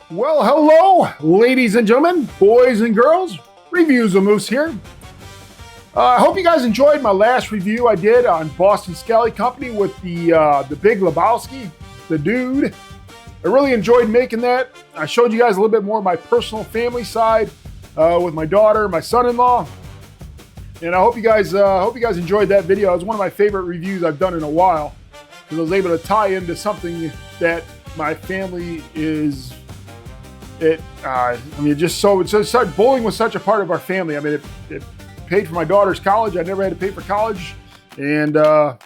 Well, hello, ladies and gentlemen, boys and girls. Reviews of Moose here. I hope you guys enjoyed my last review I did on Boston Scally Company with the Big Lebowski, the dude. I really enjoyed making that. I showed you guys a little bit more of my personal family side with my daughter, my son-in-law, and I hope you guys enjoyed that video. It was one of my favorite reviews I've done in a while because I was able to tie into something that my family is. Bowling was such a part of our family. I mean, it paid for my daughter's college. I never had to pay for college, and it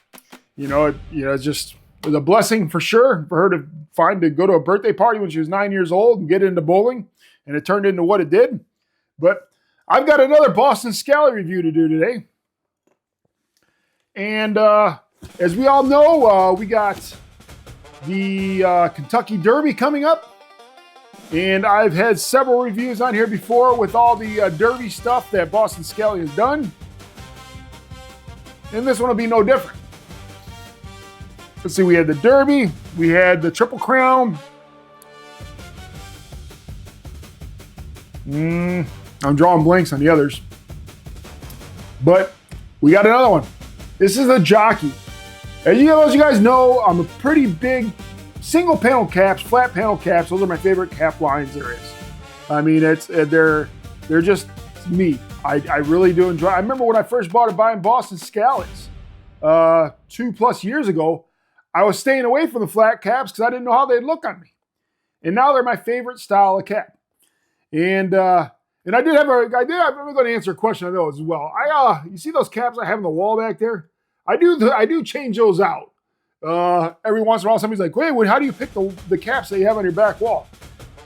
was a blessing for sure for her to go to a birthday party when she was 9 years old and get into bowling, and it turned into what it did. But I've got another Boston Scally review to do today, and as we all know, we got the Kentucky Derby coming up. And I've had several reviews on here before with all the Derby stuff that Boston Scally has done. And this one will be no different. Let's see, we had the Derby, we had the Triple Crown. I'm drawing blanks on the others. But we got another one. This is the Jockey. As you guys know, I'm a pretty big single panel caps, flat panel caps. Those are my favorite cap lines there is. I mean, they're just me. I really do enjoy. I remember when I first buying Boston Scallies 2+ years ago. I was staying away from the flat caps because I didn't know how they'd look on me. And now they're my favorite style of cap. And I'm going to answer a question on those as well. You see those caps I have on the wall back there? I do change those out. Every once in a while, somebody's like, wait, how do you pick the caps that you have on your back wall?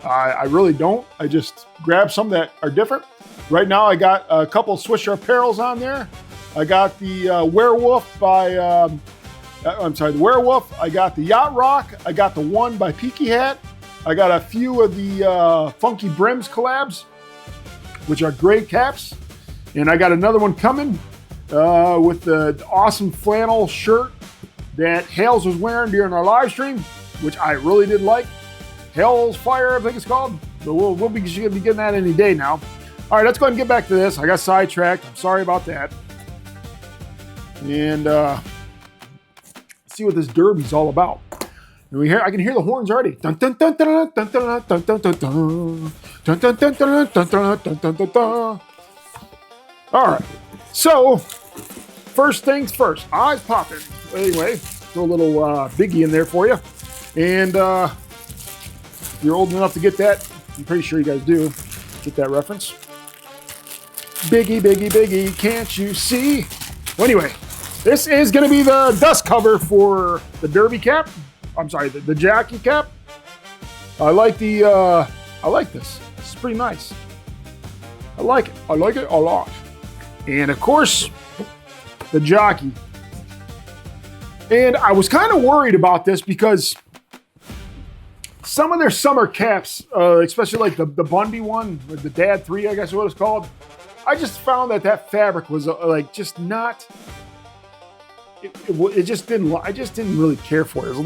I really don't. I just grab some that are different. Right now, I got a couple Swisher Apparels on there. I got the Werewolf by, the Werewolf. I got the Yacht Rock. I got the one by Peaky Hat. I got a few of the Funky Brims collabs, which are great caps. And I got another one coming with the awesome flannel shirt that Hales was wearing during our live stream, which I really did like. Hell's Fire, I think it's called. But we'll be getting that any day now. All right, let's go ahead and get back to this. I got sidetracked. I'm sorry about that. And let's see what this Derby's all about. And I can hear the horns already. Dun dun dun dun dun dun dun dun dun dun dun dun dun dun dun dun dun dun. All right, so first things first, eyes popping. Anyway, throw a little biggie in there for you. And if you're old enough to get that, I'm pretty sure you guys do get that reference. Biggie, biggie, biggie, can't you see? Well, anyway, this is going to be the dust cover for the Derby cap. I'm sorry, the Jockey cap. I like this. This is pretty nice. I like it. I like it a lot. And of course, the Jockey. And I was kind of worried about this because some of their summer caps, especially like the Bundy one, or the Dad 3, I guess is what it's called, I just found that fabric was just not. It just didn't. I just didn't really care for it. It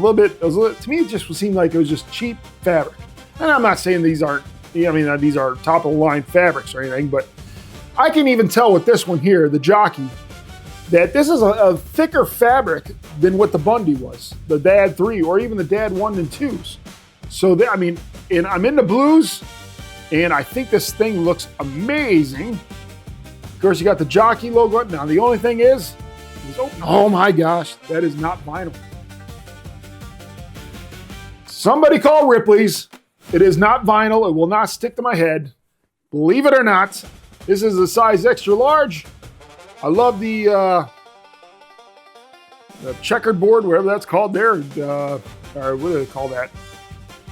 was a little. To me, it just seemed like it was just cheap fabric. And I'm not saying these aren't. These are top of the line fabrics or anything, but I can even tell with this one here, the Jockey, that this is a thicker fabric than what the Bundy was, the Dad 3, or even the Dad 1 and 2s. So, and I'm into blues, and I think this thing looks amazing. Of course, you got the Jockey logo. Now, the only thing is oh my gosh, that is not vinyl. Somebody call Ripley's. It is not vinyl. It will not stick to my head. Believe it or not, this is a size extra large. I love the checkered board, whatever that's called there. Or what do they call that?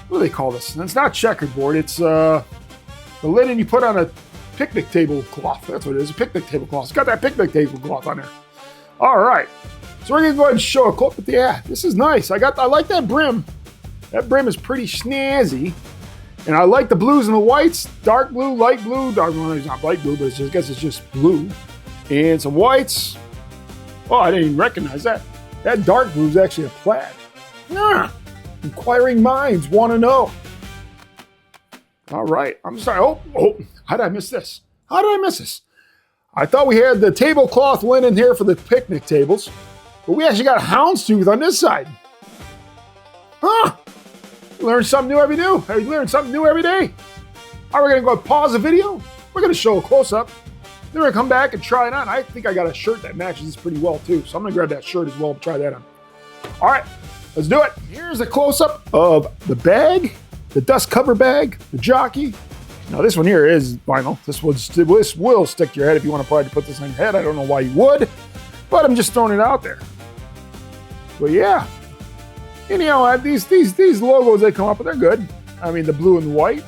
What do they call this? And it's not checkered board. It's the linen you put on a picnic table cloth. That's what it is, a picnic table cloth. It's got that picnic table cloth on there. All right. So we're going to go ahead and show a clip. But yeah, this is nice. I like that brim. That brim is pretty snazzy. And I like the blues and the whites. Dark blue, light blue. Dark blue, it's not light blue, but I guess it's just blue. And some whites. Oh, I didn't even recognize that. That dark blue is actually a plaid. Inquiring minds want to know. All right. I'm sorry. Oh, how did I miss this? How did I miss this? I thought we had the tablecloth linen here for the picnic tables, but we actually got houndstooth on this side. Huh? Learn something new every day. Learn something new every day. All right, we're going to go pause the video. We're going to show a close-up. Then we're going to come back and try it on. I think I got a shirt that matches this pretty well, too. So I'm going to grab that shirt as well and try that on. All right, let's do it. Here's a close-up of the bag, the dust cover bag, the Jockey. Now, this one here is vinyl. This will stick to your head if you want to put this on your head. I don't know why you would, but I'm just throwing it out there. But yeah, and you know, these logos that come up, they're good. I mean, the blue and the white.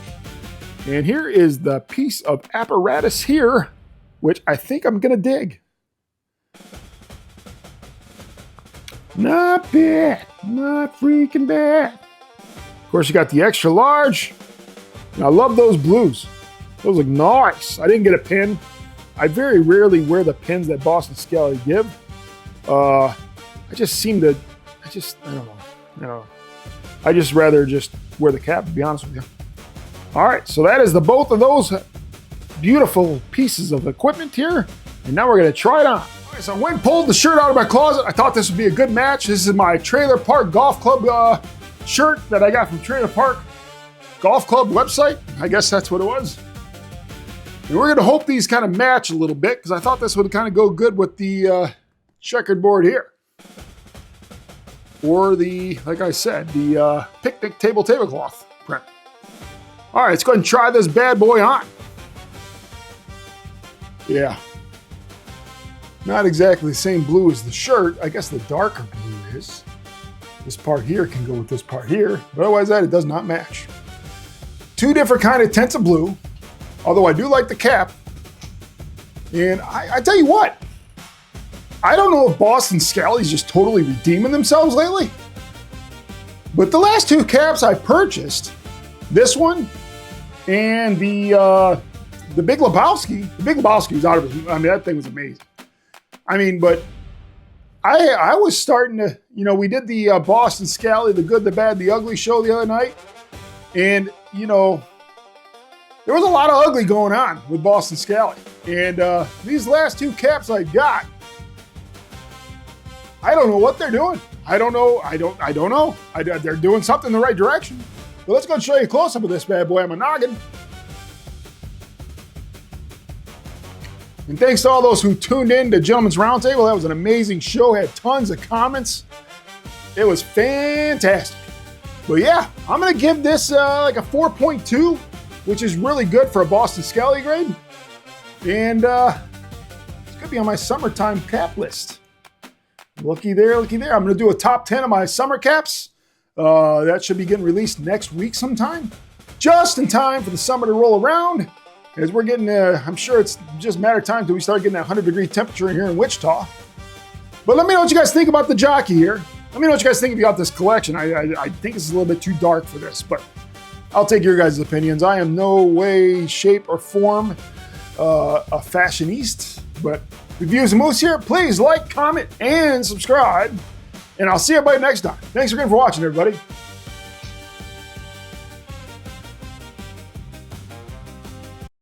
And here is the piece of apparatus here, which I think I'm going to dig. Not bad. Not freaking bad. Of course, you got the extra large. And I love those blues. Those look nice. I didn't get a pin. I very rarely wear the pins that Boston Scally give. I don't know. I just rather just wear the cap, to be honest with you. All right, so that is the both of those beautiful pieces of equipment here. And now we're going to try it on. All right, so I went and pulled the shirt out of my closet. I thought this would be a good match. This is my Trailer Park Golf Club shirt that I got from Trailer Park Golf Club website. I guess that's what it was. And we're going to hope these kind of match a little bit because I thought this would kind of go good with the checkered board here. Or the, like I said, the picnic tablecloth print. All right, let's go ahead and try this bad boy on. Yeah. Not exactly the same blue as the shirt. I guess the darker blue is. This part here can go with this part here. But otherwise that, it does not match. Two different kind of tints of blue. Although I do like the cap. And I tell you what. I don't know if Boston Scally's just totally redeeming themselves lately. But the last two caps I purchased, this one and the Big Lebowski. The Big Lebowski was out of his, I mean, that thing was amazing. I mean, but I was starting to, you know, we did the Boston Scally, the Good, the Bad, the Ugly show the other night. And, you know, there was a lot of ugly going on with Boston Scally. And these last two caps I got, I don't know what they're doing. I don't know. They're doing something in the right direction. But let's go and show you a close-up of this bad boy on my noggin. And thanks to all those who tuned in to Gentleman's Roundtable. That was an amazing show. Had tons of comments. It was fantastic. But yeah, I'm going to give this like a 4.2, which is really good for a Boston Scally grade. And it's going to be on my summertime cap list. Looky there, looky there. I'm going to do a top 10 of my summer caps. That should be getting released next week sometime. Just in time for the summer to roll around. As we're getting, I'm sure it's just a matter of time until we start getting that 100-degree temperature in here in Wichita. But let me know what you guys think about the Jockey here. Let me know what you guys think about this collection. I think it's a little bit too dark for this, but I'll take your guys' opinions. I am no way, shape, or form a fashionista, but reviews and moves here. Please like, comment, and subscribe. And I'll see everybody next time. Thanks again for watching, everybody.